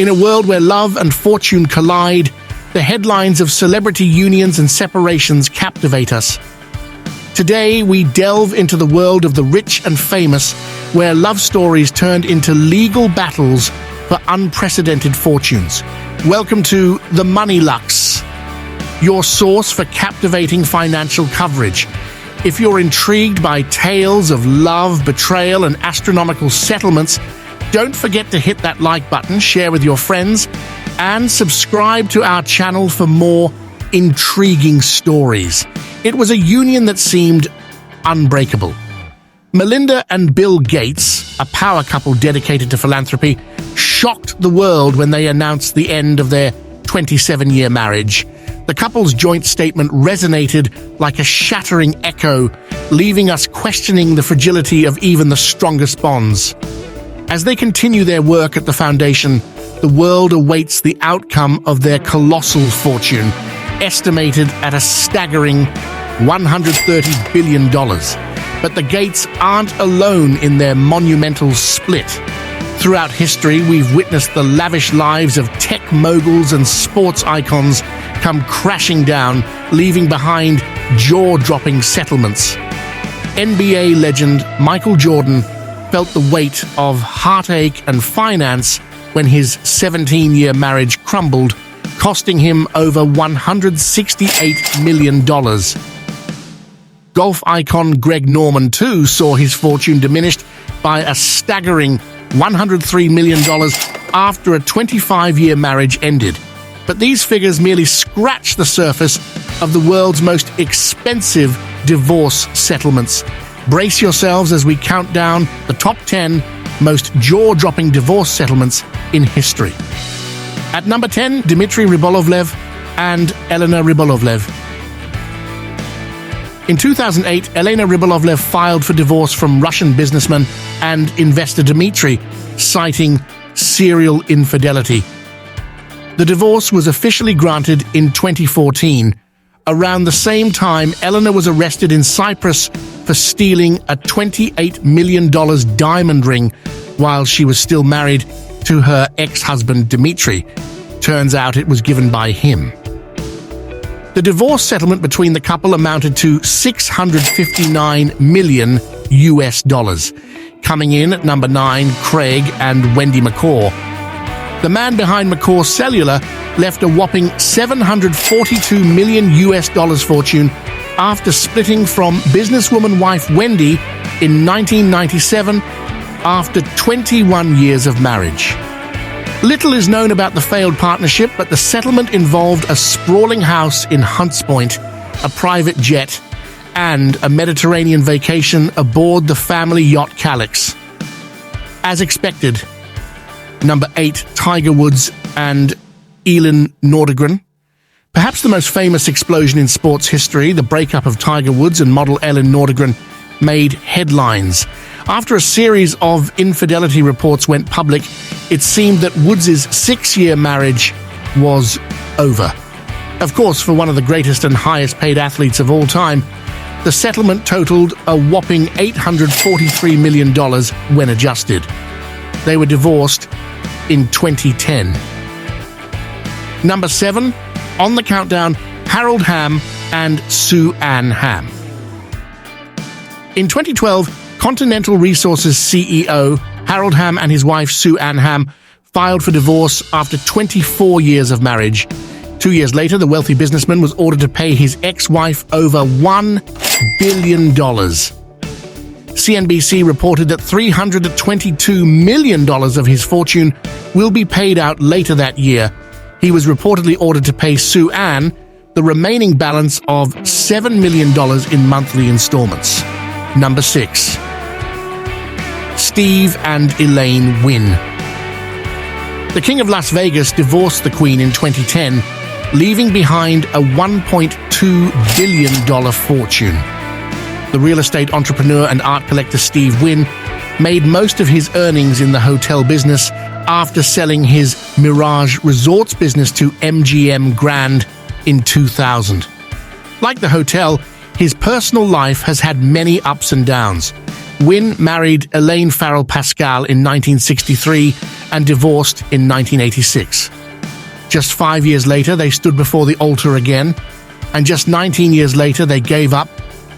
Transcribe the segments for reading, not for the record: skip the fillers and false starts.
In a world where love and fortune collide, the headlines of celebrity unions and separations captivate us. Today, we delve into the world of the rich and famous, where love stories turned into legal battles for unprecedented fortunes. Welcome to The Money Lux, your source for captivating financial coverage. If you're intrigued by tales of love, betrayal, and astronomical settlements, don't forget to hit that like button, share with your friends, and subscribe to our channel for more intriguing stories. It was a union that seemed unbreakable. Melinda and Bill Gates, a power couple dedicated to philanthropy, shocked the world when they announced the end of their 27-year marriage. The couple's joint statement resonated like a shattering echo, leaving us questioning the fragility of even the strongest bonds. As they continue their work at the foundation, the world awaits the outcome of their colossal fortune, estimated at a staggering $130 billion. But the Gates aren't alone in their monumental split. Throughout history, we've witnessed the lavish lives of tech moguls and sports icons come crashing down, leaving behind jaw-dropping settlements. NBA legend Michael Jordan felt the weight of heartache and finance when his 17-year marriage crumbled, costing him over $168 million. Golf icon Greg Norman, too, saw his fortune diminished by a staggering $103 million after a 25-year marriage ended. But these figures merely scratch the surface of the world's most expensive divorce settlements. Brace yourselves as we count down the top 10 most jaw-dropping divorce settlements in history. At number 10, Dimitri Ribolovlev and Eleanor Ribolovlev. In 2008, Elena Ribolovlev filed for divorce from Russian businessman and investor Dimitri, citing serial infidelity. The divorce was officially granted in 2014. Around the same time, Eleanor was arrested in Cyprus for stealing a $28 million diamond ring while she was still married to her ex-husband Dimitri. Turns out it was given by him. The divorce settlement between the couple amounted to $659 million US. Coming in at number 9, Craig and Wendy McCaw. The man behind McCaw Cellular left a whopping $742 million US fortune after splitting from businesswoman wife Wendy in 1997 after 21 years of marriage. Little is known about the failed partnership, but the settlement involved a sprawling house in Hunts Point, a private jet, and a Mediterranean vacation aboard the family yacht Calyx. As expected, number 8, Tiger Woods and Elin Nordegren. Perhaps the most famous explosion in sports history, the breakup of Tiger Woods and model Elin Nordegren, made headlines. After a series of infidelity reports went public, it seemed that Woods' 6-year marriage was over. Of course, for one of the greatest and highest-paid athletes of all time, the settlement totaled a whopping $843 million when adjusted. They were divorced in 2010. Number 7, on the countdown, Harold Hamm and Sue Ann Hamm. In 2012, Continental Resources CEO Harold Hamm and his wife Sue Ann Hamm filed for divorce after 24 years of marriage. 2 years later, the wealthy businessman was ordered to pay his ex-wife over $1 billion. CNBC reported that $322 million of his fortune will be paid out later that year. He was reportedly ordered to pay Sue Ann the remaining balance of $7 million in monthly installments. Number 6. Steve and Elaine Wynn. The King of Las Vegas divorced the Queen in 2010, leaving behind a $1.2 billion fortune. The real estate entrepreneur and art collector Steve Wynn made most of his earnings in the hotel business after selling his Mirage Resorts business to MGM Grand in 2000. Like the hotel, his personal life has had many ups and downs. Wynn married Elaine Farrell Pascal in 1963 and divorced in 1986. Just 5 years later, they stood before the altar again, and just 19 years later, they gave up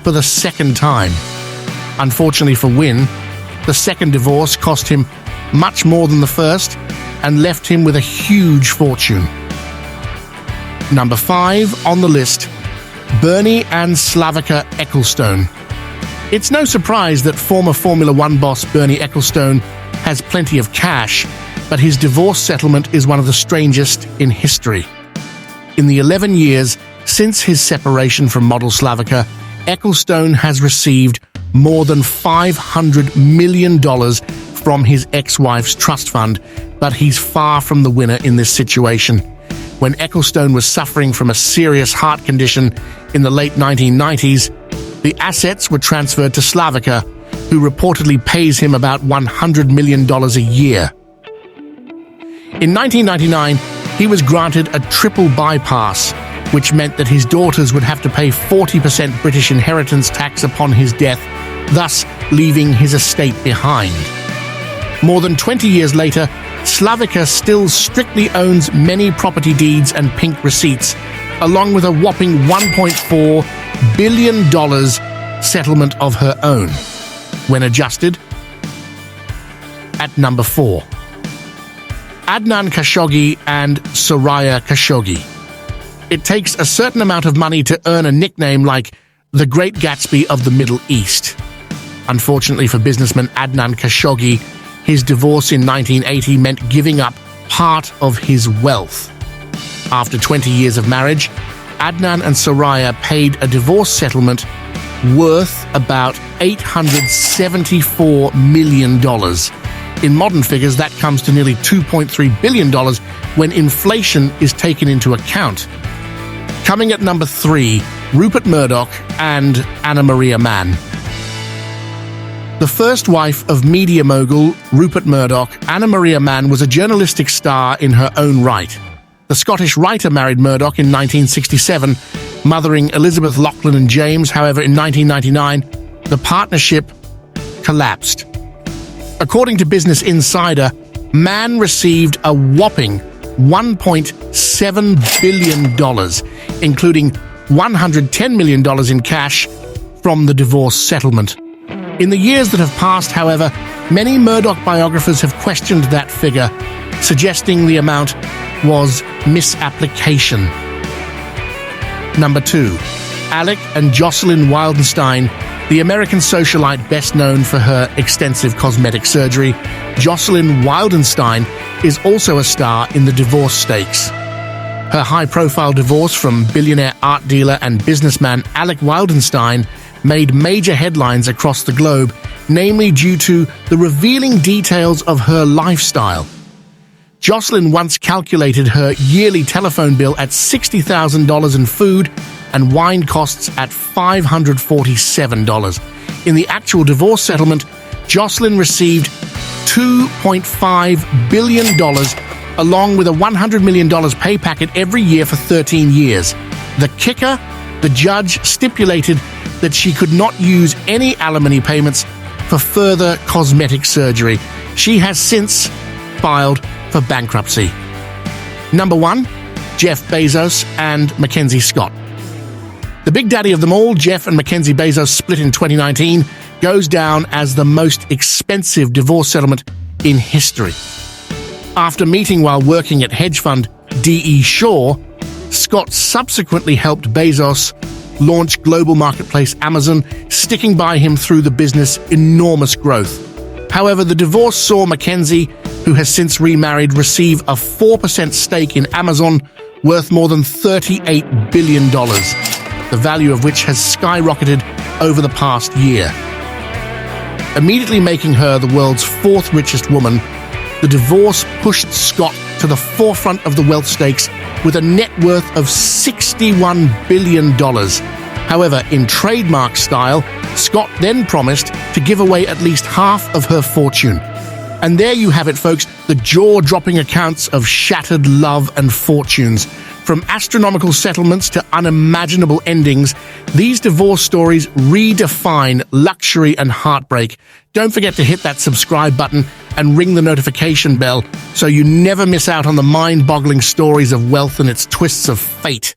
for the second time. Unfortunately for Wynn, the second divorce cost him much more than the first and left him with a huge fortune. Number 5 on the list, Bernie and Slavica Ecclestone. It's no surprise that former Formula One boss Bernie Ecclestone has plenty of cash, but his divorce settlement is one of the strangest in history. In the 11 years since his separation from model Slavica, Ecclestone has received more than $500 million from his ex-wife's trust fund, but he's far from the winner in this situation. When Ecclestone was suffering from a serious heart condition in the late 1990s, the assets were transferred to Slavica, who reportedly pays him about $100 million a year. In 1999, he was granted a triple bypass, which meant that his daughters would have to pay 40% British inheritance tax upon his death, thus leaving his estate behind. More than 20 years later, Slavica still strictly owns many property deeds and pink receipts, along with a whopping $1.4 billion settlement of her own. When adjusted, at number 4, Adnan Khashoggi and Soraya Khashoggi. It takes a certain amount of money to earn a nickname like the Great Gatsby of the Middle East. Unfortunately for businessman Adnan Khashoggi, his divorce in 1980 meant giving up part of his wealth. After 20 years of marriage, Adnan and Soraya paid a divorce settlement worth about $874 million. In modern figures, that comes to nearly $2.3 billion when inflation is taken into account. Coming at number 3, Rupert Murdoch and Anna Maria Mann. The first wife of media mogul Rupert Murdoch, Anna Maria Mann was a journalistic star in her own right. The Scottish writer married Murdoch in 1967, mothering Elizabeth, Lachlan and James. However, in 1999, the partnership collapsed. According to Business Insider, Mann received a whopping $1.7 billion, including $110 million in cash from the divorce settlement. In the years that have passed, however, many Murdoch biographers have questioned that figure, suggesting the amount was misapplication. Number 2, Alec and Jocelyn Wildenstein. The American socialite best known for her extensive cosmetic surgery, Jocelyn Wildenstein is also a star in the divorce stakes. Her high-profile divorce from billionaire art dealer and businessman Alec Wildenstein made major headlines across the globe, namely due to the revealing details of her lifestyle. Jocelyn once calculated her yearly telephone bill at $60,000 in food and wine costs at $547. In the actual divorce settlement, Jocelyn received $2.5 billion along with a $100 million pay packet every year for 13 years. The kicker, the judge stipulated that she could not use any alimony payments for further cosmetic surgery. She has since filed for bankruptcy. Number 1, Jeff Bezos and Mackenzie Scott. The big daddy of them all, Jeff and Mackenzie Bezos, split in 2019, goes down as the most expensive divorce settlement in history. After meeting while working at hedge fund D.E. Shaw, Scott subsequently helped Bezos launch global marketplace Amazon, sticking by him through the business' enormous growth. However, the divorce saw Mackenzie, who has since remarried, receive a 4% stake in Amazon worth more than $38 billion, the value of which has skyrocketed over the past year. Immediately making her the world's 4th richest woman, the divorce pushed Scott to the forefront of the wealth stakes with a net worth of $61 billion. However, in trademark style, Scott then promised to give away at least half of her fortune. And there you have it, folks, the jaw-dropping accounts of shattered love and fortunes. From astronomical settlements to unimaginable endings, these divorce stories redefine luxury and heartbreak. Don't forget to hit that subscribe button and ring the notification bell so you never miss out on the mind-boggling stories of wealth and its twists of fate.